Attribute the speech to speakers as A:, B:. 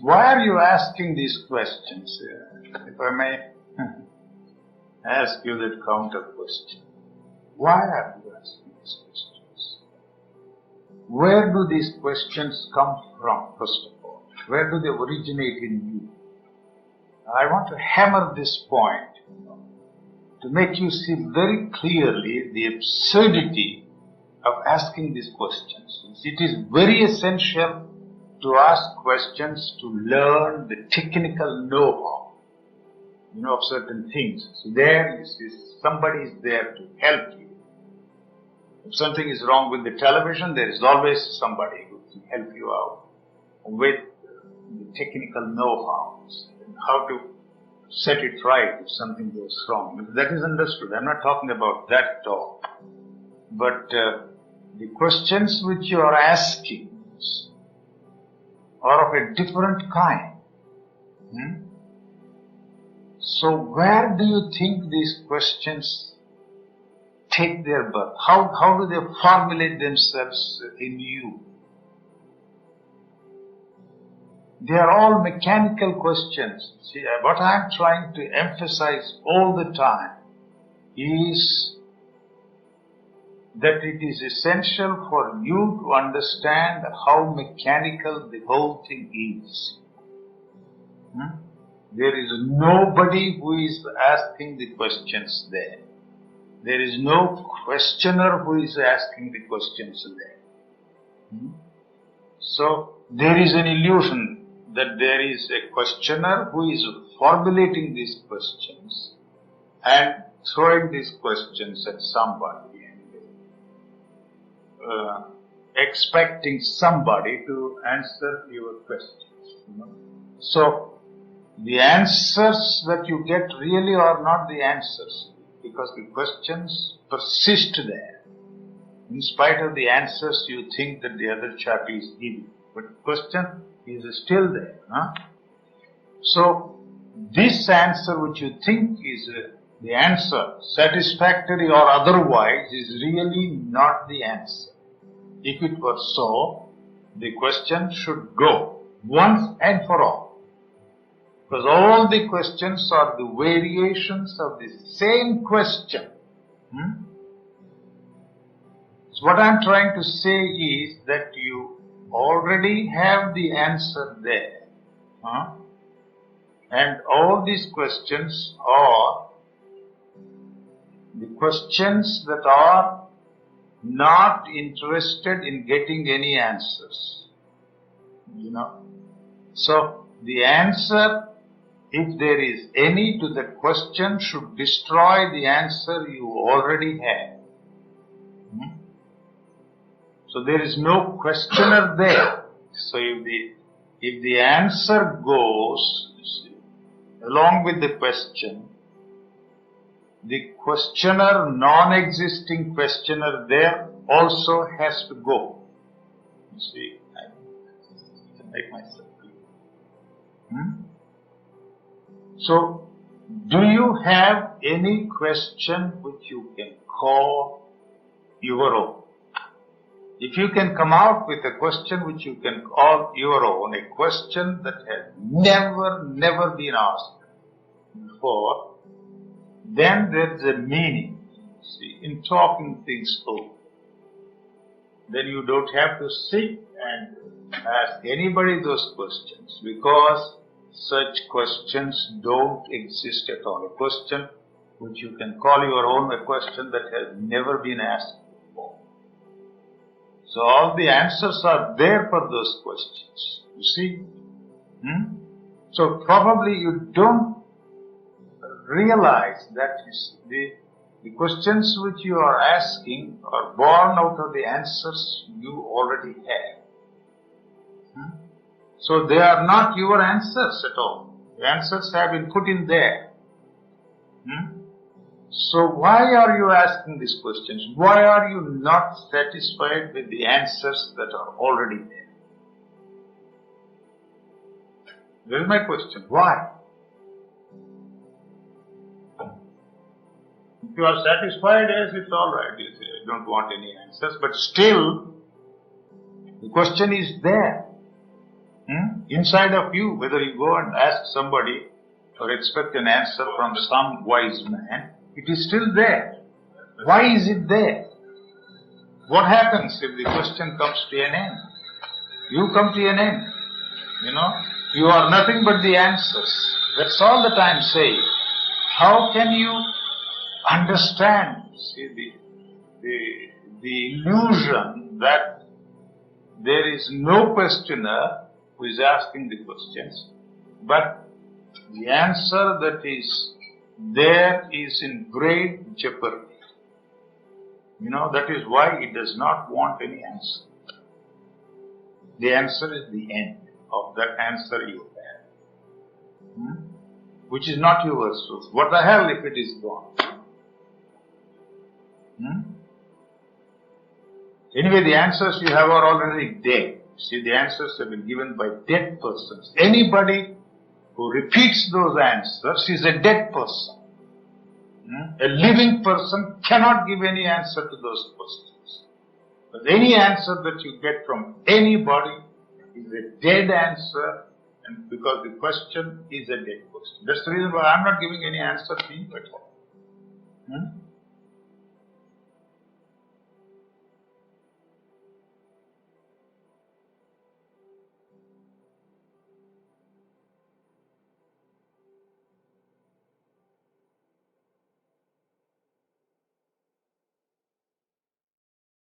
A: why are you asking these questions? If I may ask you that counter question. Why are you asking these questions? Where do these questions come from, first of all? Where do they originate in you? I want to hammer this point, to make you see very clearly the absurdity of asking these questions. It is very essential to ask questions to learn the technical know-how, of certain things. So there you see somebody is there to help you. If something is wrong with the television, there is always somebody who can help you out with the technical know-how, how to set it right if something goes wrong. That is understood. I'm not talking about that at all. But the questions which you are asking are of a different kind. So where do you think these questions take their birth? How do they formulate themselves in you? They are all mechanical questions. See, what I am trying to emphasize all the time is that it is essential for you to understand how mechanical the whole thing is. There is nobody who is asking the questions there. There is no questioner who is asking the questions there. So there is an illusion that there is a questioner who is formulating these questions and throwing these questions at somebody and expecting somebody to answer your questions. So the answers that you get really are not the answers, because the questions persist there. In spite of the answers you think that the other chap is giving, but the question is still there. So this answer which you think is the answer, satisfactory or otherwise, is really not the answer. If it were so, the question should go once and for all. Because all the questions are the variations of the same question. So what I am trying to say is that you already have the answer there. And all these questions are the questions that are not interested in getting any answers. So the answer, if there is any to that question, should destroy the answer you already have. So there is no questioner there. So if the answer goes along with the question, the questioner, non-existing questioner there also has to go. You see, I can make myself clear. So, do you have any question which you can call your own? If you can come out with a question which you can call your own, a question that has never been asked before, then there is a meaning, see, in talking things over. Then you don't have to sit and ask anybody those questions, because such questions don't exist at all. A question which you can call your own, a question that has never been asked before. So all the answers are there for those questions, you see. So probably you don't realize that the questions which you are asking are born out of the answers you already have. So they are not your answers at all. The answers have been put in there. So why are you asking these questions? Why are you not satisfied with the answers that are already there? That is my question. Why? If you are satisfied, yes, it's all right. You say, I don't want any answers. But still, the question is there. Inside of you, whether you go and ask somebody or expect an answer from some wise man, it is still there. Why is it there? What happens if the question comes to an end? You come to an end. You are nothing but the answers. That's all that I'm saying. How can you understand, the illusion that there is no questioner who is asking the questions, but the answer that is there is in great jeopardy. That is why it does not want any answer. The answer is the end of that answer you have, which is not yours. So what the hell if it is gone? Anyway, the answers you have are already dead. See, the answers have been given by dead persons. Anybody who repeats those answers is a dead person. A living person cannot give any answer to those questions. But any answer that you get from anybody is a dead answer, and because the question is a dead question. That's the reason why I'm not giving any answer to you at all.